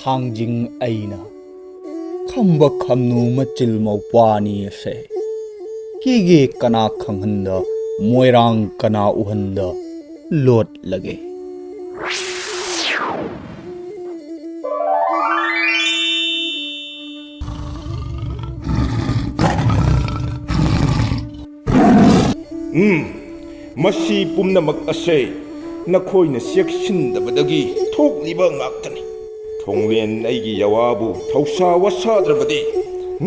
थांजिंग अइना खम्ब खम्नु मचिल मौपानी से कीगे कना खंगहंद मोयरांग कना उहंद लोट लगे मसी पुमनमक असे नखोइना सेक्सिनदबदगी थोक्लिबा ngaktani थोंलेन अइगी यवाबु थौसा वसाद्रबदी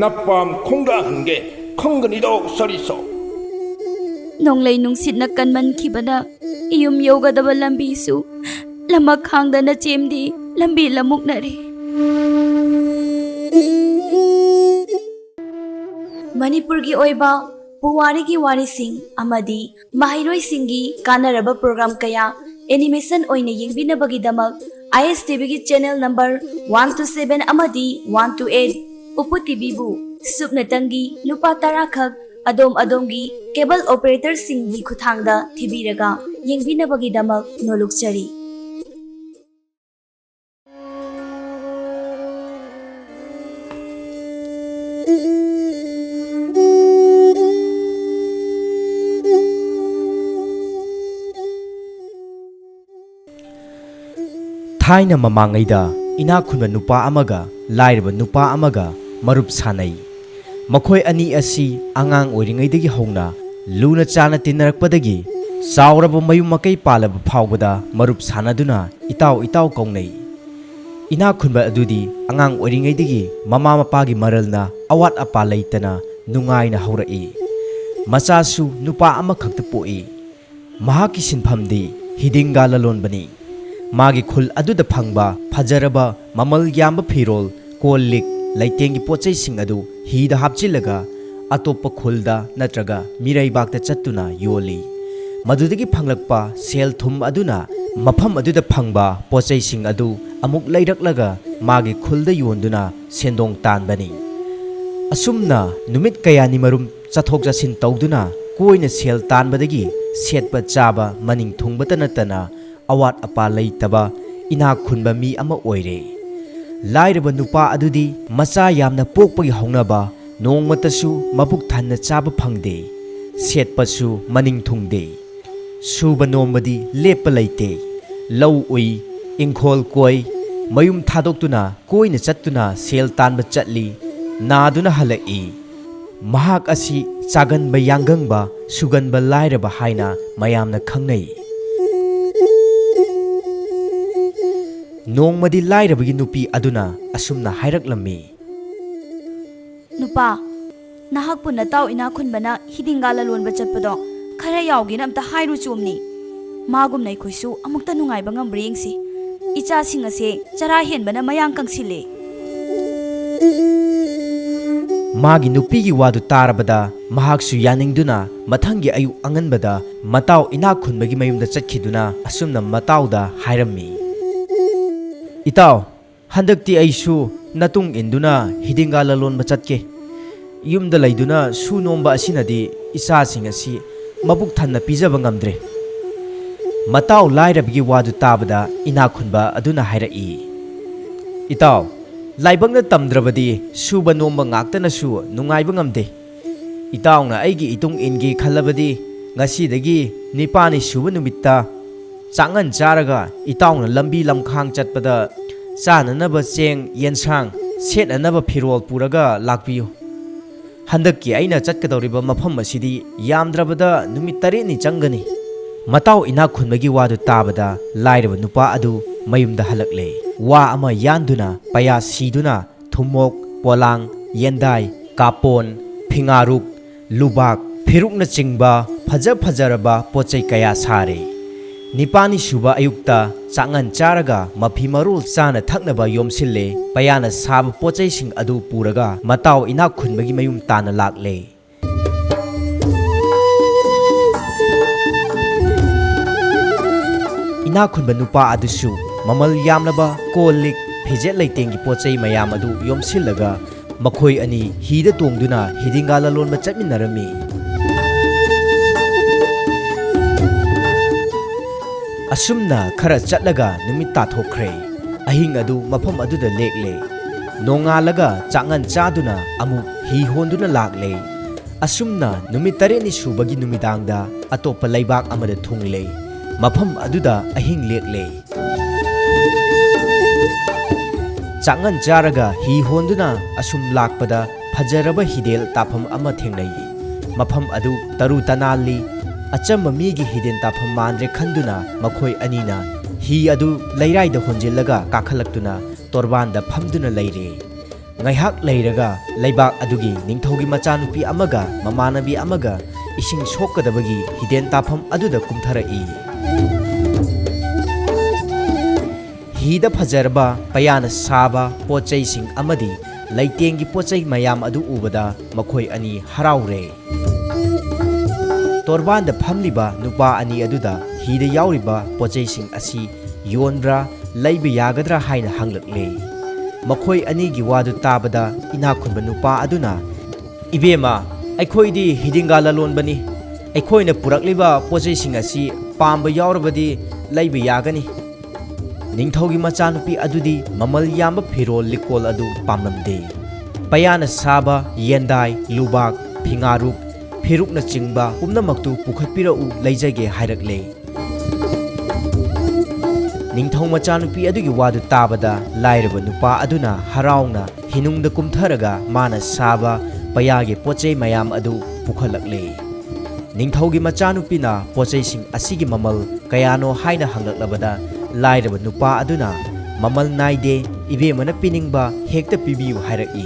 नपाम खोंगा हंगे खंगनिदो सरिसो नोंलै नुंसिदना कनमनखिबना इयुम योगदबा लंबीसु लमक खांगदना चेमदी लंबी लमुकनरे मणिपुरगी ओइबा पुवारीगी वारीसिंग अमदी माहिरोइसिंगी कानरबा प्रोग्राम कया एनिमेशन ओइने येंबिनबगीदमक ISTV की चैनल नंबर 127 अमदी 128 उपु टीवी बु सुपनतंगी लुपा तराखक अदोम अदोमगी केबल ऑपरेटर सिंगी खुथांगदा थिबिरगा येंबिनबगीदमक नोलुकचरी थाइना ममांगैदा इना खुनबा नुपा अमगा लाइरबा नुपा अमगा मरुप सानै मखोय अनि असि आंगांग ओइरिङैदगी हौना लुना चाना तिनरकपदगी चावरबा मयु मकै पालबा फावबदा मरुप सानादुना इताव इताव कौनै इना खुनबा अदुदी आंगांग ओइरिङैदगी ममा मपागी मरलना अवात अपा लैतना नुंगाइना हौरई मचासु नुपा अमखक्ता पोई महाकी सिनफमदी हिदिंगा ललोनबनी मागी खुल अदुदा फंगबा फजरबा ममल याम्बा फिरोल कोलिक लैतेंगी पोचै सिंग अदु हिदा हापचिलगा अतोप्पा खुलदा नत्रगा मिरैबागता चत्तुना योली मदुदगी फंगलकपा सेल थुम अदुना मफम अदुदा फंगबा पोचै सिंग अदु अमुक लैरकलगा मागी खुलदा योंदुना सेंदोंग तानबनी असुमना नुमित कयानि मरुम चथोक जासिन तौदुना कोइना सेल तानबदगी सेटपा चाबा मनिंग थुंगबता नतना अवात अपा लैतबा इना खुनबा मी अमा ओइरे लाइरबा नुपा अदुदी मचा यामना पोकपगी हौनबा नोंगमतसु मबुक थान्ना चाबा फंगदे सेटपसु मनिंग थुंगदे सुबा नोमबदी लेप्पा लैते लौ उइ इंखोल कोइ मयुम थादोक्तुना कोइना चत्तुना सेल तानबा चटली नादुना हलई महाक असि चागनबा यांगंगबा सुगनबा लाइरबा हाइना मयामना खंगनै नोंमदी लाइरबगी नुपी अदुना असुमना हाइरकलम्मी नुपा नाहकपु नताव इना खुनबना हिदिंगा ललोनबा चटपदो खरा यावगिना अमता हाइरु चोमनी मागुमना अखोइसु अमुक्ता नुंगाइबा ngambri yengsi इचा सिंग असे चरा हेनबना मयांग कंगसिले मागी नुपीगी वादु तारबदा महाकसु यानिंगदुना मथंगी अयु अंगनबदा मताव इना खुनबगी मयुमदा चटखिदुना असुमना मतावदा हाइरम्मी इताव हंदक्ति अइसु नतुंग इंदुना हिदिंगा ललोनबा चटके युमदा लैदुना सु नोंबा असिनदी इचासिंग असि मबुक थन्ना पिजबा ngamdre मताव लाइरबगी वादु ताबदा इना खुनबा अदुना हाइरई इताव लाइबंगना तमद्रबदी सुबा नोंबा ngaktanasु नुंगाइबा ngamde इतावना अइगी इतुंग इनगी खल्लबदी ngasiदगी निपानि सुबा नुमित्ता चांगन चारगा इतावना लंबी लमखांग चटपदा चाननबा चेंग येनसांग सेटनबा फिरोल पुरगा लाक्पियो हंदक्की अइना चटकदौरिबा मफम असिदी यामद्रबदा नुमित 8 नि चंगनी मताव इना खुनबगी वादु ताबदा लाइरबा नुपा अदु मयुमदा हलकले वा अमा यानदुना पया सीदुना थुमोक पोलांग येंदाई कापोन फिंगारुक लुबाक फिरुकना चिंगबा फजरबा पोचै कया सारे निपानी सुबा अयुक्ता चांगन चारगा मफी मरुल चाना थकनबा योमसिल्ले पयाना साब पोचैसिंग अदु पुरगा मताव इना खुनबगी मयुम ताना लाक्ले इना खुनबा नुपा अदुसु ममल यामनबा कोलिक फिजेट लैतेंगी पोचै मयाम अदु योमसिल्लगा मखोय अनि हिदा तोंगदुना हिदिंगा ललोनबा चटमिनरमी असुमना खरा चटलगा नुमित ताथोखरे ꯑꯍꯤꯡ ꯑꯗꯨ ꯃꯐꯝ ꯑꯗꯨꯗ ꯂꯦꯛꯂꯦ ꯅꯣꯡꯉꯥꯜꯂꯒ ꯆꯥꯛꯉꯟ ꯆꯥꯗꯨꯅ ꯑꯃꯨꯛ ꯍꯤ ꯍꯣꯟꯗꯨꯅ ꯂꯥꯛꯂꯦ ꯑꯁꯨꯝꯅ ꯅꯨꯃꯤꯠ 8ꯅꯤ ꯁꯨꯕꯒꯤ ꯅꯨꯃꯤꯗꯥꯡꯗ ꯑꯇꯣꯞꯄ ꯂꯩꯕꯥꯛ ꯑꯃꯗ ꯊꯨꯡꯂꯦ ꯃꯐꯝ ꯑꯗꯨꯗ ꯑꯍꯤꯡ ꯂꯦꯛꯂꯦ ꯆꯥꯛꯉꯟ ꯆꯥꯔꯒ ꯍꯤ ꯍꯣꯟꯗꯨꯅ ꯑꯁꯨꯝ ꯂꯥꯛꯄꯗ ꯐꯖꯔꯕ ꯍꯤꯗꯦꯜ ꯇꯥꯐꯝ ꯑꯃ ꯊꯦꯡꯅꯩ ꯃꯐꯝ ꯑꯗꯨ ꯇꯔꯨ ꯇꯅꯥꯜꯂꯤ ꯑꯆꯝꯕ ꯃꯤꯒꯤ ꯍꯤꯗꯦꯟ ꯇꯥꯐꯝ ꯃꯥꯟꯗ꯭ꯔꯦ ꯈꯟꯗꯨꯅ ꯃꯈꯣꯏ ꯑꯅꯤꯅ ꯍꯤ ꯑꯗꯨ ꯂꯩꯔꯥꯏꯗ ꯍꯣꯟꯖꯤꯜꯂꯒ ꯀꯥꯈꯠꯂꯛꯇꯨꯅ ꯇꯣꯔꯕꯥꯟꯗ ꯐꯝꯗꯨꯅ ꯂꯩꯔꯦ ꯉꯥꯏꯍꯥꯛ ꯂꯩꯔꯒ ꯂꯩꯕꯥꯛ ꯑꯗꯨꯒꯤ ꯅꯤꯡꯊꯧꯒꯤ ꯃꯆꯥꯅꯨꯄꯤ ꯑꯃꯒ ꯃꯃꯥꯟꯅꯕꯤ ꯑꯃꯒ ꯏꯁꯤꯡ ꯁꯣꯛꯀꯗꯕꯒꯤ ꯍꯤꯗꯦꯟ ꯇꯥꯐꯝ ꯑꯗꯨꯗ ꯀꯨꯝꯊꯔꯛꯏ ꯍꯤꯗ ꯐꯖꯔꯕ ꯄꯌꯥꯅ ꯁꯥꯕ ꯄꯣꯠꯆꯩꯁꯤꯡ ꯑꯃꯗꯤ ꯂꯩꯇꯦꯡꯒꯤ ꯄꯣꯠꯆꯩ ꯃꯌꯥꯝ ꯑꯗꯨ ꯎꯕꯗ ꯃꯈꯣꯏ ꯑꯅꯤ ꯍꯔꯥꯎꯔꯦ ꯇꯣꯔꯕꯥꯟꯗ ꯐꯝꯂꯤꯕ ꯅꯨꯄꯥ ꯑꯅꯤ ꯑꯗꯨꯗ ꯍꯤꯗ ꯌꯥꯎꯔꯤꯕ ꯄꯣꯠꯆꯩꯁꯤꯡ ꯑꯁꯤ ꯌꯣꯟꯕ꯭ꯔꯥ ꯂꯩꯕ ꯌꯥꯒꯗ꯭ꯔꯥ ꯍꯥꯏꯅ ꯍꯪꯂꯛꯂꯦ ꯃꯈꯣꯏ ꯑꯅꯤꯒꯤ ꯋꯥꯗꯨ ꯇꯥꯕꯗ ꯏꯅꯥꯛꯈꯨꯟꯕ ꯅꯨꯄꯥ ꯑꯗꯨꯅ ꯏꯕꯦꯝꯃ ꯑꯩꯈꯣꯏꯗꯤ ꯍꯤꯗꯤꯡꯒꯥ ꯂꯂꯣꯟꯕꯅꯤ ꯑꯩꯈꯣꯏꯅ ꯄꯨꯔꯛꯂꯤꯕ ꯄꯣꯠꯆꯩꯁꯤꯡ ꯑꯁꯤ ꯄꯥꯝꯕ ꯌꯥꯎꯔꯕꯗꯤ ꯂꯩꯕ ꯌꯥꯒꯅꯤ ꯅꯤꯡꯊꯧꯒꯤ ꯃꯆꯥꯅꯨꯄꯤ ꯑꯗꯨꯗꯤ ꯃꯃꯜ ꯌꯥꯝꯕ ꯐꯤꯔꯣꯜ ꯂꯤꯛꯀꯣꯜ ꯑꯗꯨ ꯄꯥꯝꯂꯝꯗꯦ ꯄꯌꯥꯅ ꯁꯥꯕ ꯌꯦꯟꯗꯥꯏ ꯂꯨꯕꯥꯛ ꯐꯤꯉꯥꯔꯨꯛ ꯐꯤꯔꯨꯛꯅꯆꯤꯡꯕ ꯄꯨꯝꯅꯃꯛꯇꯨ ꯄꯨꯈꯠꯄꯤꯔꯛꯎ ꯂꯩꯖꯒꯦ ꯍꯥꯏꯔꯛꯂꯦ ꯅꯤꯡꯊꯧ ꯃꯆꯥꯅꯨꯄꯤ ꯑꯗꯨꯒꯤ ꯋꯥꯗꯨ ꯇꯥꯕꯗ ꯂꯥꯏꯔꯕ ꯅꯨꯄꯥ ꯑꯗꯨꯅ ꯍꯔꯥꯎꯅ ꯍꯤꯅꯨꯡꯗ ꯀꯨꯝꯊꯔꯒ ꯃꯥꯅ ꯁꯥꯕ ꯄꯌꯥꯒꯤ ꯄꯣꯠꯆꯩ ꯃꯌꯥꯝ ꯑꯗꯨ ꯄꯨꯈꯠꯂꯛꯂꯦ ꯅꯤꯡꯊꯧꯒꯤ ꯃꯆꯥꯅꯨꯄꯤꯅ ꯄꯣꯠꯆꯩꯁꯤꯡ ꯑꯁꯤꯒꯤ ꯃꯃꯜ ꯀꯌꯥꯅꯣ ꯍꯥꯏꯅ ꯍꯪꯂꯛꯂꯕꯗ ꯂꯥꯏꯔꯕ ꯅꯨꯄꯥ ꯑꯗꯨꯅ ꯃꯃꯜ ナꯏꯗꯦ ꯏꯕꯦꯝꯃꯅ ꯄꯤꯅꯤꯡꯕ ꯍꯦꯛꯇ ꯄꯤꯕꯤꯌꯨ ꯍꯥꯏꯔꯛꯏ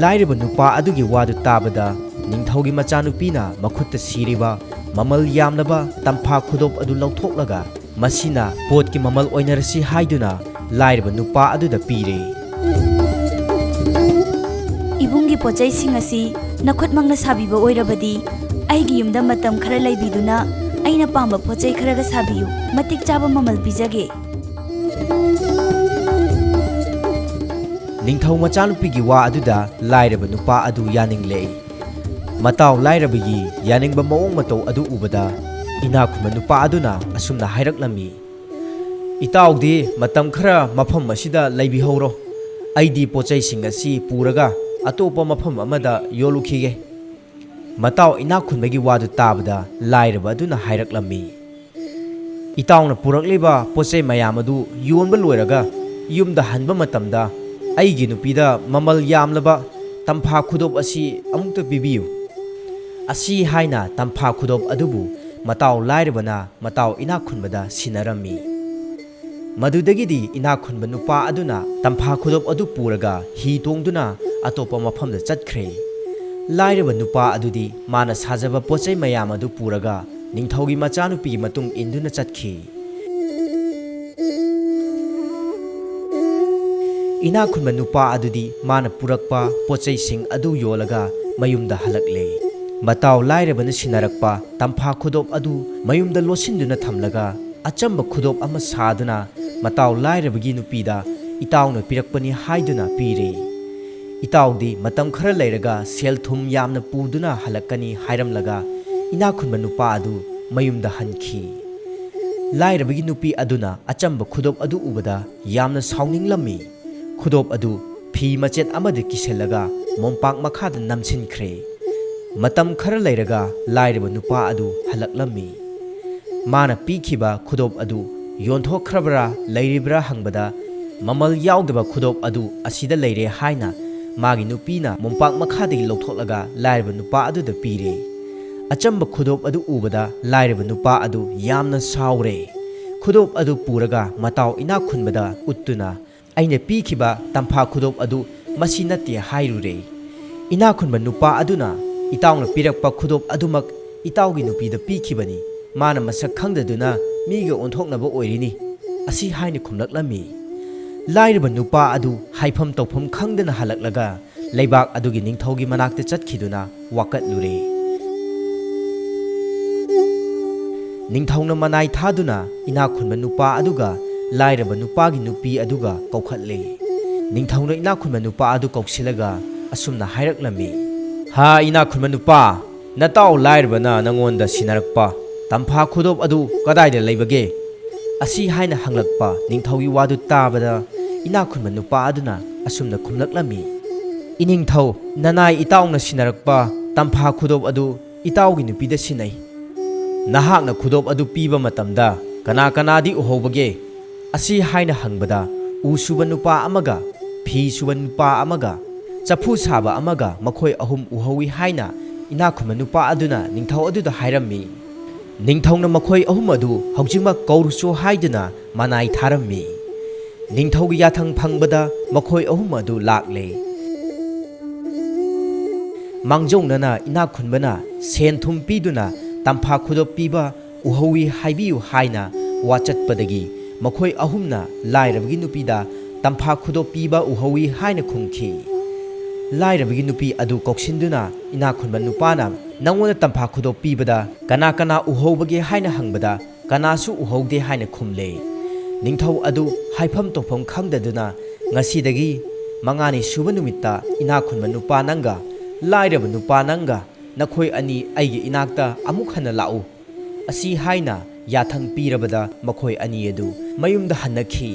ꯂꯥꯏꯔꯕ ꯅꯨꯄꯥ ꯑꯗꯨꯒꯤ ꯋꯥꯗꯨ ꯇꯥꯕꯗ ꯅꯤꯡꯊꯧꯒꯤ ꯃꯆꯥꯅꯨꯄꯤꯅ ꯃꯈꯨꯠꯇ ꯁꯤꯔꯤꯕ ꯃꯃꯜ ꯌꯥꯝꯂꯕ ꯇꯝꯐꯥ ꯈꯨꯗꯣꯞ ꯑꯗꯨ ꯂꯧꯊꯣꯛꯂꯒ ꯃꯁꯤꯅ ꯄꯣꯠꯀꯤ ꯃꯃꯜ ꯑꯣꯏꯅꯔꯁꯤ ꯍꯥꯏꯗꯨꯅ ꯂꯥꯏꯔꯕ ꯅꯨꯄꯥ ꯑꯗꯨꯗ ꯄꯤꯔꯦ ꯏꯕꯨꯡꯒꯤ ꯄꯣꯠꯆꯩꯁꯤꯡ ꯑꯁꯤ ꯅꯈꯨꯠꯃꯛꯅ ꯁꯥꯕꯤꯕ ꯑꯣꯏꯔꯕꯗꯤ ꯑꯩꯒꯤ ꯌꯨꯝꯗ ꯃꯇꯝ ꯈꯔ ꯂꯩꯕꯤꯗꯨꯅ ꯑꯩꯅ ꯄꯥꯝꯕ ꯄꯣꯠꯆꯩ ꯈꯔꯒ ꯁꯥꯕꯤꯌꯨ ꯃꯇꯤꯛ ꯆꯥꯕ ꯃꯃꯜ ꯄꯤꯖꯒꯦ ꯅꯤꯡꯊꯧ ꯃꯆꯥꯅꯨꯄꯤꯒꯤ ꯋꯥ ꯑꯗꯨꯗ ꯂꯥꯏꯔꯕ ꯅꯨꯄꯥ ꯑꯗꯨ ꯌꯥꯅꯤꯡꯂꯦ ꯃꯇꯥꯎ ꯂꯥꯏꯔꯕꯒꯤ ꯌꯥꯅꯤꯡꯕ ꯃꯑꯣꯡ ꯃꯇꯧ ꯑꯗꯨ ꯎꯕꯗ ꯏꯅꯥꯛꯈꯨꯟꯕ ꯅꯨꯄꯥ ꯑꯗꯨꯅ ꯑꯁꯨꯝꯅ ꯍꯥꯏꯔꯛꯂꯝꯃꯤ ꯏꯇꯥꯎꯗꯤ ꯃꯇꯝ ꯈꯔ ꯃꯐꯝ ꯑꯁꯤꯗ ꯂꯩꯕꯤꯍꯧꯔꯣ ꯑꯩꯗꯤ ꯄꯣꯠꯆꯩꯁꯤꯡ ꯑꯁꯤ ꯄꯨꯔꯒ ꯑꯇꯣꯞꯄ ꯃꯐꯝ ꯑꯃꯗ ꯌꯣꯜꯂꯨꯈꯤꯒꯦ ꯃꯇꯥꯎ ꯏꯅꯥꯛꯈꯨꯟꯕꯒꯤ ꯋꯥꯗꯨ ꯇꯥꯕꯗ ꯂꯥꯏꯔꯕ ꯑꯗꯨꯅ ꯍꯥꯏꯔꯛꯂꯝꯃꯤ ꯏꯇꯥꯎꯅ ꯄꯨꯔꯛꯂꯤꯕ ꯄꯣꯠꯆꯩ ꯃꯌꯥꯝ ꯑꯗꯨ ꯌꯣꯟꯕ ꯂꯣꯏꯔꯒ ꯌꯨꯝꯗ ꯍꯟꯕ ꯃꯇꯝꯗ ꯑꯩꯒꯤ ꯅꯨꯄꯤꯗ ꯃꯃꯜ ꯌꯥꯝꯂꯕ ꯇꯝꯐꯥ ꯈꯨꯗꯣꯞ ꯑꯁꯤ ꯑꯃꯨꯛꯇ ꯄꯤꯕꯤꯌꯨ ꯑꯁꯤ ꯍꯥꯏꯅ ꯇꯝꯐꯥ ꯈꯨꯗꯣꯞ ꯑꯗꯨꯕꯨ ꯃꯇꯥꯎ ꯂꯥꯏꯔꯕꯅ ꯃꯇꯥꯎ ꯏꯅꯥꯛꯈꯨꯟꯕꯗ ꯁꯤꯟꯅꯔꯝꯃꯤ ꯃꯗꯨꯗꯒꯤꯗꯤ ꯏꯅꯥꯛꯈꯨꯟꯕ ꯅꯨꯄꯥ ꯑꯗꯨꯅ ꯇꯝꯐꯥ ꯈꯨꯗꯣꯞ ꯑꯗꯨ ꯄꯨꯔꯒ ꯍꯤ ꯇꯣꯡꯗꯨꯅ ꯑꯇꯣꯞꯄ ꯃꯐꯝꯗ ꯆꯠꯈ꯭ꯔꯦ ꯂꯥꯏꯔꯕ ꯅꯨꯄꯥ ꯑꯗꯨꯗꯤ ꯃꯥꯅ ꯁꯥꯖꯕ ꯄꯣꯠꯆꯩ ꯃꯌꯥꯝ ꯑꯗꯨ ꯄꯨꯔꯒ ꯅꯤꯡꯊꯧꯒꯤ ꯃꯆꯥꯅꯨꯄꯤꯒꯤ ꯃꯇꯨꯡ ꯏꯟꯗꯨꯅ ꯆꯠꯈꯤ ꯏꯅꯥꯛꯈꯨꯟꯕ ꯅꯨꯄꯥ ꯑꯗꯨꯗꯤ ꯃꯥꯅ ꯄꯨꯔꯛꯄ ꯄꯣꯠꯆꯩꯁꯤꯡ ꯑꯗꯨ ꯌꯣꯜꯂꯒ ꯃꯌꯨꯝꯗ ꯍꯜꯂꯛꯂꯦ ꯃꯇꯥꯎ ꯂꯥꯏꯔꯕꯅ ꯁꯤꯟꯅꯔꯛꯄ ꯇꯝꯐꯥ ꯈꯨꯗꯣꯞ ꯑꯗꯨ ꯃꯌꯨꯝꯗ ꯂꯣꯠꯁꯤꯟꯗꯨꯅ ꯊꯝꯂꯒ ꯑꯆꯝꯕ ꯈꯨꯗꯣꯞ ꯑꯃ ꯁꯥꯗꯨꯅ ꯃꯇꯥꯎ ꯂꯥꯏꯔꯕꯒꯤ ꯅꯨꯄꯤꯗ ꯏꯇꯥꯎꯅ ꯄꯤꯔꯛꯄꯅꯤ ꯍꯥꯏꯗꯨꯅ ꯄꯤꯔꯦ ꯏꯇꯥꯎꯗꯤ ꯃꯇꯝ ꯈꯔ ꯂꯩꯔꯒ ꯁꯦꯜ ꯊꯨꯝ ꯌꯥꯝꯅ ꯄꯨꯗꯨꯅ ꯍꯜꯂꯛꯀꯅꯤ ꯍꯥꯏꯔꯝꯂꯒ ꯏꯅꯥꯛꯈꯨꯟꯕ ꯅꯨꯄꯥ ꯑꯗු ꯃꯌꯨꯝꯗ ꯍꯟꯈꯤ ꯂꯥꯏꯔꯕꯒꯤ ꯅꯨꯄꯤ ꯑꯗꯨꯅ ꯑꯆꯝꯕ ꯈꯨꯗꯣꯞ ꯑꯗꯨ ꯎꯕꯗ ꯌꯥꯝꯅ ꯁꯥꯎꯅꯤꯡꯂꯝꯃꯤ ꯈꯨꯗꯣꯞ ꯑꯗꯨ ꯐꯤ ꯃꯆꯦꯠ ꯑꯃꯗ ꯀꯤꯁꯤꯜꯂꯒ ꯃꯣꯝꯄꯥꯛ ꯃꯈꯥꯗ ꯅꯝꯁꯤꯟꯈ꯭ꯔꯦ ꯃꯇꯝ ꯈꯔ ꯂꯩꯔꯒ ꯂꯥꯏꯔꯕ ꯅꯨꯄꯥ ꯑꯗꯨ ꯍꯜꯂꯛꯂꯝꯃꯤ ꯃꯥꯅ ꯄꯤꯈꯤꯕ ꯈꯨꯗꯣꯞ ꯑꯗꯨ ꯌꯣꯟꯊꯣꯛꯈ꯭ꯔꯕ꯭ꯔꯥ ꯂꯩꯔꯤꯕ꯭ꯔꯥ ꯍꯪꯕꯗ ꯃꯃꯜ ꯌꯥꯎꯗꯕ ꯈꯨꯗꯣꯞ ꯑꯗꯨ ꯑꯁꯤꯗ ꯂꯩꯔꯦ ꯍꯥꯏꯅ ꯃꯥꯒꯤ ꯅꯨꯄꯤꯅ ꯃꯣꯝꯄꯥꯛ ꯃꯈꯥꯗꯒꯤ ꯂꯧꯊꯣꯛꯂꯒ ꯂꯥꯏꯔꯕ ꯅꯨꯄꯥ ꯑꯗꯨꯗ ꯄꯤꯔꯦ ꯑꯆꯝꯕ ꯈꯨꯗꯣꯞ ꯑꯗꯨ ꯎꯕꯗ ꯂꯥꯏꯔꯕ ꯅꯨꯄꯥ ꯑꯗꯨ ꯌꯥꯝꯅ ꯁꯥꯎꯔꯦ ꯈꯨꯗꯣꯞ ꯑꯗꯨ ꯄꯨꯔꯒ ꯃꯇꯥꯎ ꯏꯅꯥꯛꯈꯨꯟꯕꯗ ꯎꯠꯇꯨꯅ ꯑꯩꯅ ꯄꯤꯈꯤꯕ ꯇꯝꯐꯥ ꯈꯨꯗꯣꯞ ꯑꯗꯨ ꯃꯁꯤ ꯅꯠꯇꯦ ꯍꯥꯏꯔꯨꯔꯦ ꯏꯅꯥꯛꯈꯨꯟꯕ ꯅꯨꯄꯥ ꯑꯗꯨꯅ ꯏꯇꯥꯎꯅ ꯄꯤꯔꯛꯄ ꯈꯨꯗꯣꯞ ꯑꯗꯨꯃꯛ ꯏꯇꯥꯎꯒꯤ ꯅꯨꯄꯤꯗ ꯄꯤꯈꯤꯕꯅꯤ ꯃꯥꯅ ꯃꯁꯛ ꯈꯪꯗꯗꯨꯅ ꯃꯤꯒ ꯑꯣꯟꯊꯣꯛꯅꯕ ꯑꯣꯏꯔꯤꯅꯤ ꯑꯁꯤ ꯍꯥꯏꯅ ꯈꯨꯝꯂꯛꯂꯝꯃꯤ ꯂꯥꯏꯔꯕ ꯅꯨꯄꯥ ꯑꯗꯨ ꯍꯥꯏꯐꯝ ꯇꯧꯐꯝ ꯈꯪꯗꯅ ꯍꯜꯂꯛꯂꯒ ꯂꯩꯕꯥꯛ ꯑꯗꯨꯒꯤ ꯅꯤꯡꯊꯧꯒꯤ ꯃꯅꯥꯛꯇ ꯆꯠꯈꯤꯗꯨꯅ ꯋꯥꯀꯠꯂꯨꯔꯦ ꯅꯤꯡꯊꯧꯅ ꯃꯅꯥꯏ ꯊꯥꯗꯨꯅ ꯏꯅꯥꯛꯈꯨꯟꯕ ꯅꯨꯄꯥ ꯑꯗꯨꯒ ꯂꯥꯏꯔꯕ ꯅꯨꯄꯥꯒꯤ ꯅꯨꯄꯤ ꯑꯗꯨꯒ ꯀꯧꯈꯠꯂꯦ ꯅꯤꯡꯊꯧꯅ ꯏꯅꯥꯛꯈꯨꯟꯕ ꯅꯨꯄꯥ ꯑꯗꯨ ꯀꯧꯁꯤꯜꯂꯒ ꯑꯁꯨꯝꯅ ꯍꯥꯏꯔꯛꯂꯝꯃꯤ ꯍꯥ ꯏꯅꯥꯛꯈꯨꯟꯕ ꯅꯨꯄꯥ ꯅꯇꯥꯎ ꯂꯥꯏꯔꯕꯅ ꯅꯉꯣꯟꯗ ꯁꯤꯟꯅꯔꯛꯄ ꯇꯝꯐꯥ ꯈꯨꯗꯣꯞ ꯑꯗꯨ ꯀꯗꯥꯏꯗ ꯂꯩꯕꯒꯦ ꯑꯁꯤ ꯍꯥꯏꯅ ꯍꯪꯂꯛꯄ ꯅꯤꯡꯊꯧꯒꯤ ꯋꯥꯗꯨ ꯇꯥꯕꯗ ꯏꯅꯥꯛ ꯈꯨꯟꯕ ꯅꯨꯄꯥ ꯑꯗꯨꯅ ꯑꯁꯨꯝꯅ ꯈꯨꯝꯂꯛꯂꯝꯃꯤ: "ꯏꯅꯤꯡꯊꯧ, ꯅꯅꯥꯏ ꯏꯇꯥꯎꯅ ꯁꯤꯟꯅꯔꯛꯄ ꯇꯝꯐꯥ ꯈꯨꯗꯣꯞ ꯑꯗꯨ ꯏꯇꯥꯎꯒꯤ ꯅꯨꯄꯤꯗ ꯁꯤꯟꯅꯩ꯫ ꯅꯍꯥꯛꯅ ꯈꯨꯗꯣꯞ ꯑꯗꯨ ꯄꯤꯕ ꯃꯇꯝꯗ ꯀꯅꯥ ꯀꯅꯥꯗꯤ ꯎꯍꯧꯕꯒꯦ?" ꯑꯁꯤ ꯍꯥꯏꯅ ꯍꯪꯕꯗ ꯎ ꯁꯨꯕ ꯅꯨꯄꯥ ꯑꯃꯒ ꯐꯤ ꯁꯨꯕ ꯅꯨꯄꯥ ꯑꯃꯒ ꯆꯐꯨ ꯁꯥꯕ ꯑꯃꯒ ꯃꯈꯣꯏ ꯑꯍꯨꯝ ꯎꯍꯧꯏ ꯍꯥꯏꯅ ꯏꯅꯥꯛ ꯈꯨꯟꯕ ꯅꯨꯄꯥ ꯑꯗꯨꯅ ꯅꯤꯡꯊꯧ ꯑꯗꯨꯗ ꯍꯥꯏꯔꯝꯃꯤ꯫ ꯅꯤꯡꯊꯧꯅ ꯃꯈꯣꯏ ꯑꯍꯨꯝ ꯑꯗꯨ ꯍꯧꯖꯤꯛꯃꯛ ꯀꯧꯔꯨꯆꯣ ꯍꯥꯏꯗꯨꯅ ꯃꯅꯥꯏ ꯊꯥꯔꯝꯃꯤ꯫ ꯅꯤꯡꯊꯧꯒꯤ ꯌꯥꯊꯪ ꯐꯪꯕꯗ ꯃꯈꯣꯏ ꯑꯍꯨꯝ ꯑꯗꯨ ꯂꯥꯛꯂꯦ꯫ ꯃꯥꯡꯖꯧꯅꯅ ꯏꯅꯥꯛ ꯈꯨꯟꯕꯅ ꯁꯦꯟ ꯊꯨꯝ ꯄꯤꯗꯨꯅ ꯇꯝꯐꯥ ꯈꯨꯗꯣꯞ ꯄꯤꯕ ꯎꯍꯧꯏ ꯍꯥꯏꯕꯤꯌꯨ ꯍꯥꯏꯅ ꯋꯥꯆꯠꯄꯗꯒꯤ ꯃꯈꯣꯏ ꯑꯍꯨꯝꯅ ꯂꯥꯏꯔꯕꯒꯤ ꯅꯨꯄꯤꯗ ꯇꯝꯐꯥ ꯈꯨꯗꯣꯞ ꯄꯤꯕ ꯎꯍꯧꯏ ꯍꯥꯏꯅ ꯈꯨꯝꯈꯤ꯫ ꯂꯥꯏꯔꯕꯒꯤ ꯅꯨꯄꯤ ꯑꯗꯨ ꯀꯧꯁꯤꯟꯗꯨꯅ ꯏꯅꯥꯛ ꯈꯨꯟꯕ ꯅꯨꯄꯥꯅ ꯅꯪꯉꯣꯟꯗ ꯇꯝꯐꯥ ꯈꯨꯗꯣꯞ ꯄꯤꯕꯗ ꯀꯅꯥ ꯀꯅꯥ ꯎꯍꯧꯕꯒꯦ ꯍꯥꯏꯅ ꯍꯪꯕꯗ ꯀꯅꯥꯁꯨ ꯎꯍꯧꯗꯦ ꯍꯥꯏꯅ ꯈꯨꯝꯂꯦ꯫ ꯅꯤꯡꯊꯧ ꯑꯗꯨ ꯍꯥꯏꯐꯝ ꯇꯧꯐꯝ ꯈꯪꯗꯗꯨꯅ ꯉꯁꯤꯗꯒꯤ ꯃꯉꯥꯅꯤ ꯁꯨꯕ ꯅꯨꯃꯤꯠꯇ ꯏꯅꯥꯛ ꯈꯨꯟꯕ ꯅꯨꯄꯥ ꯅꯪꯒ ꯂꯥꯏꯔꯕ ꯅꯨꯄꯥ ꯅꯪꯒ ꯅꯈꯣꯏ ꯑꯅꯤ ꯑꯩꯒꯤ ꯏꯅꯥꯛꯇ ꯑꯃꯨꯛ ꯍꯟꯅ ꯂꯥꯛꯎ ꯑꯁꯤ ꯍꯥꯏꯅ ꯌꯥꯊꯪ ꯄꯤꯔꯕꯗ ꯃꯈꯣꯏ ꯑꯅꯤ ꯑꯗꯨ ꯃꯌꯨꯝꯗ ꯍꯟꯅꯈꯤ꯫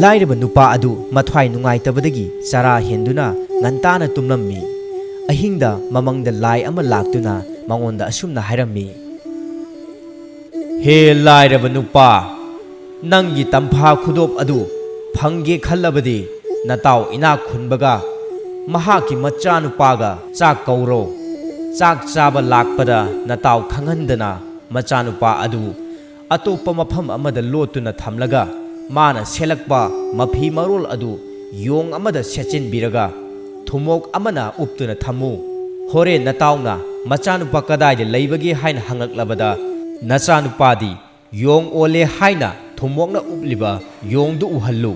ꯂꯥꯏꯔꯕ ꯅꯨꯄꯥ ꯑꯗꯨ ꯃꯊ꯭ꯋꯥꯏ ꯅꯨꯡꯉꯥꯏꯇꯕꯗꯒꯤ ꯆꯔꯥ ꯍꯦꯟꯗꯨꯅ ꯉꯟꯇꯥꯅ ꯇꯨꯝꯂꯝꯃꯤ꯫ ꯑꯍꯤꯡꯗ ꯃꯃꯪꯗ ꯂꯥꯏ ꯑꯃ ꯂꯥꯛꯇꯨꯅ ꯃꯉꯣꯟꯗ ꯑꯁꯨꯝꯅ ꯍꯥꯏꯔꯝꯃꯤ: "ꯍꯦ ꯂꯥꯏꯔꯕ ꯅꯨꯄꯥ, ꯅꯪꯒꯤ ꯇꯝꯐꯥ ꯈꯨꯗꯣꯞ ꯑꯗꯨ ꯐꯪꯒꯦ ꯈꯜꯂꯕꯗꯤ ꯅꯇꯥꯎ ꯏꯅꯥꯛ ꯈꯨꯟꯕꯒ ꯃꯍꯥꯛꯀꯤ ꯃꯆꯥꯅꯨꯄꯥꯒ ꯆꯥꯛ ꯀꯧꯔꯣ꯫ ꯆꯥꯛ ꯆꯥꯕ ꯂꯥꯛꯄꯗ ꯅꯇꯥꯎ ꯈꯪꯍꯟꯗꯅ ꯃꯆꯥꯅꯨꯄꯥ ꯑꯗꯨ ꯑꯇꯣꯞꯄ ꯃꯐꯝ ꯑꯃꯗ ꯂꯣꯠꯇꯨꯅ ꯊꯝꯂꯒ ꯃꯥꯅ ꯁꯦꯠꯂꯛꯄ ꯃꯐꯤ ꯃꯔꯣꯜ ꯑꯗꯨ ꯌꯣꯡ ꯑꯃꯗ ꯁꯦꯠꯆꯤꯟꯕꯤꯔꯒ ꯊꯨꯝꯃꯣꯛ ꯑꯃꯅ ꯎꯞꯇꯨꯅ ꯊꯝꯃꯨ꯫ ꯍꯣꯔꯦꯟ ꯅꯇꯥꯎꯅ ꯃꯆꯥꯅꯨꯄꯥ ꯀꯗꯥꯏꯗ ꯂꯩꯕꯒꯦ ꯍꯥꯏꯅ ꯍꯪꯂꯛꯂꯕꯗ ꯅꯆꯥꯅꯨꯄꯥꯗꯤ ꯌꯣꯡ ꯑꯣꯜꯂꯦ ꯍꯥꯏꯅ ꯊꯨꯝꯃꯣꯛꯅ ꯎꯞꯂꯤꯕ ꯌꯣꯡꯗꯨ ꯎꯍꯜꯂꯨ꯫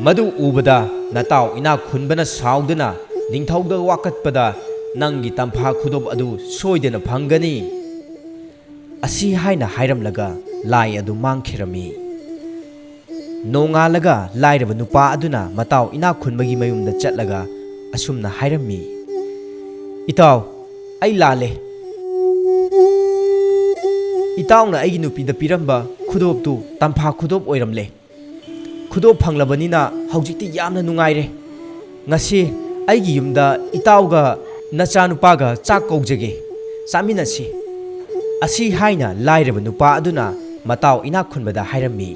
ꯃꯗꯨ ꯎꯕꯗ ꯅꯇꯥꯎ ꯏꯅꯥꯛ ꯈꯨꯟꯕꯅ ꯁꯥꯎꯗꯨꯅ ꯅꯤꯡꯊꯧꯗ ꯋꯥꯀꯠꯄꯗ ꯅꯪꯒꯤ ꯇꯝꯐꯥ ꯈꯨꯗꯣꯞ ꯑꯗꯨ ꯁꯣꯏꯗꯅ ꯐꯪꯒꯅꯤ." ꯑꯁꯤ ꯍꯥꯏꯅ ꯍꯥꯏꯔꯝꯂꯒ ꯂꯥꯏ ꯑꯗꯨ ꯃꯥꯡꯈꯤꯔꯝꯃꯤ꯫ ꯅꯣꯡꯉꯥꯜꯂꯒ ꯂꯥꯏꯔꯕ ꯅꯨꯄꯥ ꯑꯗꯨꯅ ꯃꯇꯥꯎ ꯏꯅꯥꯛ ꯈꯨꯟꯕꯒꯤ ꯃꯌꯨꯝꯗ ꯆꯠꯂꯒ ꯑꯁꯨꯝꯅ ꯍꯥꯏꯔꯝꯃꯤ: "ꯏꯇꯥꯎ, ꯑꯩ ꯂꯥꯜꯂꯦ꯫ ꯏꯇꯥꯎꯅ ꯑꯩꯒꯤ ꯅꯨꯄꯤꯗ ꯄꯤꯔꯝꯕ ꯈꯨꯗꯣꯞꯇꯨ ꯇꯝꯐꯥ ꯈꯨꯗꯣꯞ ꯑꯣꯏꯔꯝꯂꯦ꯫ ꯈꯨꯗꯣꯞ ꯐꯪꯂꯕꯅꯤꯅ ꯍꯧꯖꯤꯛꯇꯤ ꯌꯥꯝꯅ ꯅꯨꯡꯉꯥꯏꯔꯦ꯫ ꯉꯁꯤ ꯑꯩꯒꯤ ꯌꯨꯝꯗ ꯏꯇꯥꯎꯒ ꯅꯆꯥꯅꯨꯄꯥꯒ ꯆꯥꯛ ꯀꯧꯖꯒꯦ, ꯆꯥꯃꯤꯟꯅꯁꯤ." ꯑꯁꯤ ꯍꯥꯏꯅ ꯂꯥꯏꯔꯕ ꯅꯨꯄꯥ ꯑꯗꯨꯅ ꯃꯇꯥꯎ ꯏꯅꯥꯛ ꯈꯨꯟꯕꯗ ꯍꯥꯏꯔꯝꯃꯤ꯫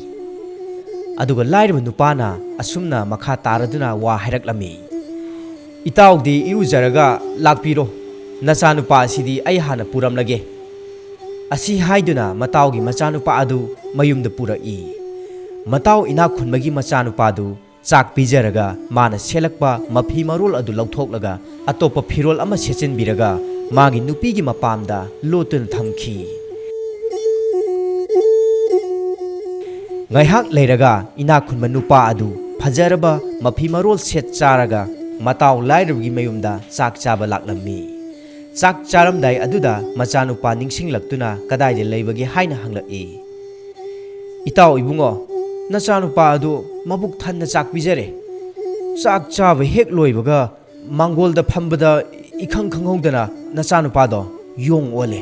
ꯑꯗꯨꯒ ꯂꯥꯏꯔꯕ ꯅꯨꯄꯥꯅ ꯑꯁꯨꯝꯅ ꯃꯈꯥ ꯇꯥꯔꯗꯨꯅ ꯋꯥ ꯍꯥꯏꯔꯛꯂꯝꯃꯤ: "ꯏꯇꯥꯎꯗꯤ ꯏꯔꯨꯖꯔꯒ ꯂꯥꯛꯄꯤꯔꯣ, ꯅꯆꯥꯅꯨꯄꯥ ꯑꯁꯤꯗꯤ ꯑꯩ ꯍꯥꯟꯅ ꯄꯨꯔꯝꯂꯒꯦ." ꯑꯁꯤ ꯍꯥꯏꯗꯨꯅ ꯃꯇꯥꯎꯒꯤ ꯃꯆꯥꯅꯨꯄꯥ ꯑꯗꯨ ꯃꯌꯨꯝꯗ ꯄꯨꯔꯛꯏ꯫ ꯃꯇꯥꯎ ꯏꯅꯥꯛ ꯈꯨꯟꯕꯒꯤ ꯃꯆꯥꯅꯨꯄꯥꯗꯨ ꯆꯥꯛ ꯄꯤꯖꯔꯒ ꯃꯥꯅ ꯁꯦꯠꯂꯛꯄ ꯃꯐꯤ ꯃꯔꯣꯜ ꯑꯗꯨ ꯂꯧꯊꯣꯛꯂꯒ ꯑꯇꯣꯞꯄ ꯐꯤꯔꯣꯜ ꯑꯃ ꯁꯦꯠꯆꯤꯟꯕꯤꯔꯒ ꯃꯥꯒꯤ ꯅꯨꯄꯤꯒꯤ ꯃꯄꯥꯝꯗ ꯂꯣꯠꯇꯨꯅ ꯊꯝꯈꯤ꯫ ꯉꯥꯏꯍꯥꯛ ꯂꯩꯔꯒ ꯏꯅꯥꯛ ꯈꯨꯟꯕ ꯅꯨꯄꯥ ꯑꯗꯨ ꯐꯖꯔꯕ ꯃꯐꯤ ꯃꯔꯣꯜ ꯁꯦꯠ ꯆꯥꯔꯒ ꯃꯇꯥꯎ ꯂꯥꯏꯔꯕꯒꯤ ꯃꯌꯨꯝꯗ ꯆꯥꯛ ꯆꯥꯕ ꯂꯥꯛꯂꯝꯃꯤ꯫ ꯆꯥꯛ ꯆꯥꯔꯝꯗꯥꯏ ꯑꯗꯨꯗ ꯃꯆꯥꯅꯨꯄꯥ ꯅꯤꯡꯁꯤꯡꯂꯛꯇꯨꯅ ꯀꯗꯥꯏꯗ ꯂꯩꯕꯒꯦ ꯍꯥꯏꯅ ꯍꯪꯂꯛꯏ꯫ "ꯏꯇꯥꯎ ꯏꯕꯨꯡꯉꯣ, ꯅꯆꯥꯅꯨꯄꯥ ꯑꯗꯨ ꯃꯕꯨꯛ ꯊꯟꯅ ꯆꯥꯛ ꯄꯤꯖꯔꯦ꯫ ꯆꯥꯛ ꯆꯥꯕ ꯍꯦꯛ ꯂꯣꯏꯕꯒ ꯃꯥꯡꯒꯣꯜꯗ ꯐꯝꯕꯗ ꯏꯈꯪ ꯈꯪꯍꯧꯗꯅ ꯅꯆꯥꯅꯨꯄꯥꯗꯣ ꯌꯣꯡ ꯑꯣꯜꯂꯦ꯫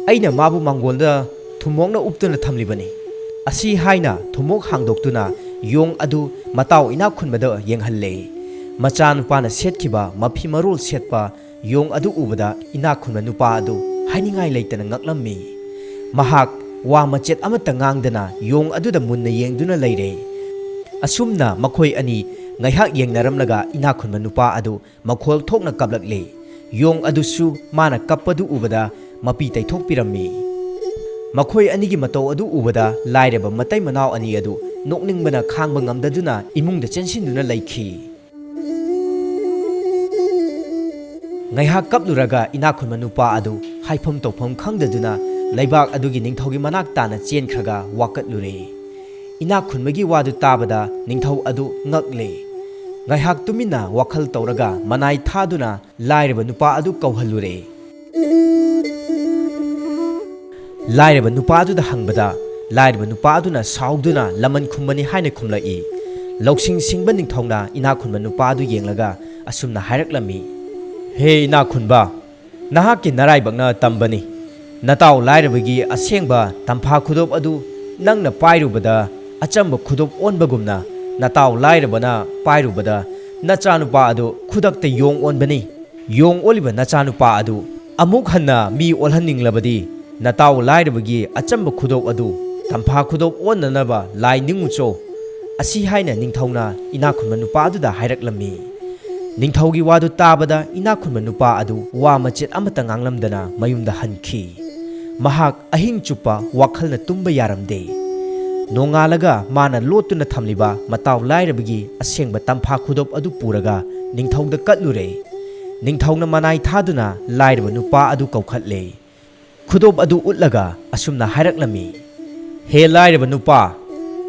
ꯑꯩꯅ ꯃꯥꯕꯨ ꯃꯥꯡꯒꯣꯜꯗ ꯊꯨꯝꯃꯣꯛꯅ ꯎꯞꯇꯨꯅ ꯊꯝꯂꯤꯕꯅꯤ." ꯑꯁꯤ ꯍꯥꯏꯅ ꯊꯨꯝꯃꯣꯛ ꯍꯥꯡꯗꯣꯛꯇꯨꯅ ꯌꯣꯡ ꯑꯗꯨ ꯃꯇꯥꯎ ꯏꯅꯥꯛ ꯈꯨꯟꯕꯗ ꯌꯦꯡꯍꯜꯂꯦ꯫ ꯃꯆꯥꯅꯨꯄꯥꯅ ꯁꯦꯠꯈꯤꯕ ꯃꯐꯤ ꯃꯔꯣꯜ ꯁꯦꯠꯄ ꯌꯣꯡ ꯑꯗꯨ ꯎꯕꯗ ꯏꯅꯥꯛ ꯈꯨꯟꯕ ꯅꯨꯄꯥ ꯑꯗꯨ ꯍꯥꯏꯅꯤꯡꯉꯥꯏ ꯂꯩꯇꯅ ꯉꯛꯂꯝꯃꯤ꯫ ꯃꯍꯥꯛ ꯋꯥ ꯃꯆꯦꯠ ꯑꯃꯠꯇ ꯉꯥꯡꯗꯅ ꯌꯣꯡ ꯑꯗꯨꯗ ꯃꯨꯟꯅ ꯌꯦꯡꯗꯨꯅ ꯂꯩꯔꯦ꯫ ꯑꯁꯨꯝꯅ ꯃꯈꯣꯏ ꯑꯅꯤ ꯉꯥꯏꯍꯥꯛ ꯌꯦꯡꯅꯔꯝꯂꯒ ꯏꯅꯥꯛ ꯈꯨꯟꯕ ꯅꯨꯄꯥ ꯑꯗꯨ ꯃꯈꯣꯜ ꯊꯣꯛꯅ ꯀꯞꯂꯛꯂꯦ꯫ ꯌꯣꯡ ꯑꯗꯨꯁꯨ ꯃꯥꯅ ꯀꯞꯄꯗꯨ ꯎꯕꯗ ꯃꯄꯤ ꯇꯩꯊꯣꯛꯄꯤꯔꯝꯃꯤ꯫ ꯃꯈꯣꯏ ꯑꯅꯤꯒꯤ ꯃꯇꯧ ꯑꯗꯨ ꯎꯕꯗ ꯂꯥꯏꯔꯕ ꯃꯇꯩ ꯃꯅꯥꯎ ꯑꯅꯤ ꯑꯗꯨ ꯅꯣꯛꯅꯤꯡꯕꯅ ꯈꯥꯡꯕ ꯉꯝꯗꯗꯨꯅ ꯏꯃꯨꯡꯗ ꯆꯦꯟꯁꯤꯟꯗꯨꯅ ꯂꯩꯈꯤ꯫ ꯉꯥꯏꯍꯥꯛ ꯀꯞꯂꯨꯔꯒ ꯏꯅꯥꯛ ꯈꯨꯟꯕ ꯅꯨꯄꯥ ꯑꯗꯨ ꯍꯥꯏꯐꯝ ꯇꯧꯐꯝ ꯈꯪꯗꯗꯨꯅ ꯂꯩꯕꯥꯛ ꯑꯗꯨꯒꯤ ꯅꯤꯡꯊꯧꯒꯤ ꯃꯅꯥꯛ ꯇꯥꯅ ꯆꯦꯟꯈ꯭ꯔꯒ ꯋꯥꯀꯠꯂꯨꯔꯦ꯫ ꯏꯅꯥꯛ ꯈꯨꯟꯕꯒꯤ ꯋꯥꯗꯨ ꯇꯥꯕꯗ ꯅꯤꯡꯊꯧ ꯑꯗꯨ ꯉꯛꯂꯦ꯫ ꯉꯥꯏꯍꯥꯛ ꯇꯨꯃꯤꯟꯅ ꯋꯥꯈꯜ ꯇꯧꯔꯒ ꯃꯅꯥꯏ ꯊꯥꯗꯨꯅ ꯂꯥꯏꯔꯕ ꯅꯨꯄꯥ ꯑꯗꯨ ꯀꯧꯍꯜꯂꯨꯔꯦ꯫ ꯂꯥꯏꯔꯕ ꯅꯨꯄꯥ ꯑꯗꯨꯗ ꯍꯪꯕꯗ ꯂꯥꯏꯔꯕ ꯅꯨꯄꯥ ꯑꯗꯨꯅ ꯁꯥꯎꯗꯨꯅ ꯂꯃꯟ ꯈꯨꯝꯕꯅꯤ ꯍꯥꯏꯅ ꯈꯨꯝꯂꯛꯏ꯫ ꯂꯧꯁꯤꯡ ꯁꯤꯡꯕ ꯅꯤꯡꯊꯧꯅ ꯏꯅꯥꯛ ꯈꯨꯟꯕ ꯅꯨꯄꯥ ꯑꯗꯨ ꯌꯦꯡꯂꯒ ꯑꯁꯨꯝꯅ ꯍꯥꯏꯔꯛꯂꯝꯃꯤ: "ꯍꯦ ꯏꯅꯥꯛ ꯈꯨꯟꯕ, ꯅꯍꯥꯛꯀꯤ ꯅꯔꯥꯏꯕꯛꯅ ꯇꯝꯕꯅꯤ꯫ Natau lairabagi asengba tampha khudop adu nangna pairubada achamba khudop onbagumna natau lairabana pairubada nachanupa adu khudakta yong onbani yong oliba nachanupa adu amuk hanna mi olhanninglabadi natau lairabagi achamba khudop adu tampha khudop onnanaba lai ningucho asi haina ningthauna inakhunma nupa aduda hairaklammi ningthaugi wadu tabada inakhunma nupa adu wa machet amata nganglamdana mayumda hankhi mahak ahing chupa wakhalna tumba yaramde nongalaga mana lotuna thamliba mataw lairabagi asengba tampha khudop adu puraga ningthauda katlure ningthauna manai thaduna lairaba nupa adu kaukhatle khudop adu utlaga asumna hairaklammi he lairaba nupa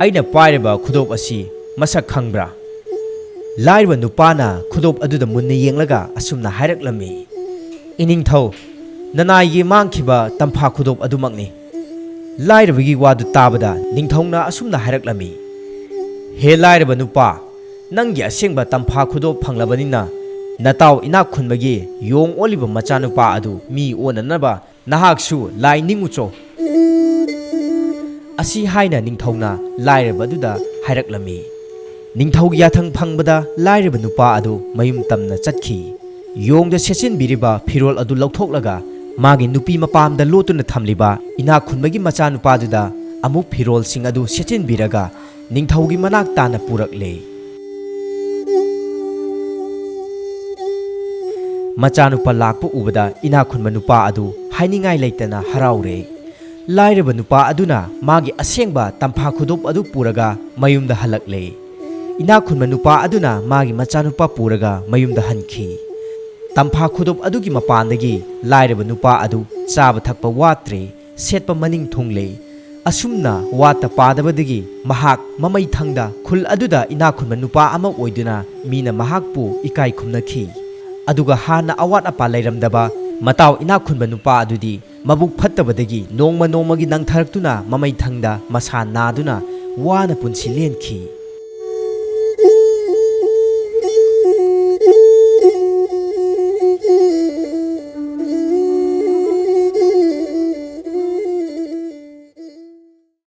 aina pairaba khudop asi masak khangbra lairaba nupana khudop aduda munna yenglaga asumna hairaklammi iningthau nanai mangkhiba tampha khudop adumakni lairabagi wadu tabada ningthauna asumna hairaklammi he lairaba nupa nanggi asengba tampha khudop phanglabanina nataw ina khunbagi yong oliba macha nupa adu mi onanaba nahaksu lai ningucho asi haina ningthauna lairaba aduda hairaklammi ningthaugi yathang phangbada lairaba nupa adu mayum tamna chatkhi yongda sechin biriba phirol adu lauthoklaga magi nupi mapamda lotuna thamliba ina khunbagi macha nupa aduda amuk phirol sing adu sechin biraga ningthaugi manak tana purakle macha nupa lakpu ubada ina khunba nupa adu hainingai leitana haraure lairaba nupa aduna magi asengba tampha khudop adu puraga mayumda halakle ina khunba nupa aduna magi macha nupa puraga mayumda hankhi tampha khudop adugi mapandagi lairaba nupa adu chaba thakpa watre setpa maning thungle asumna wata padabadagi mahak mamai thangda khul aduda ina khunba nupa ama oiduna mina mahakpu ikai khumnakhi aduga hana awat apa lairamdaba mataw ina khunba nupa adudi mabuk phattabadagi nongma nongmagi nangtharaktuna mamai thangda masa naduna wana punsi lenkhi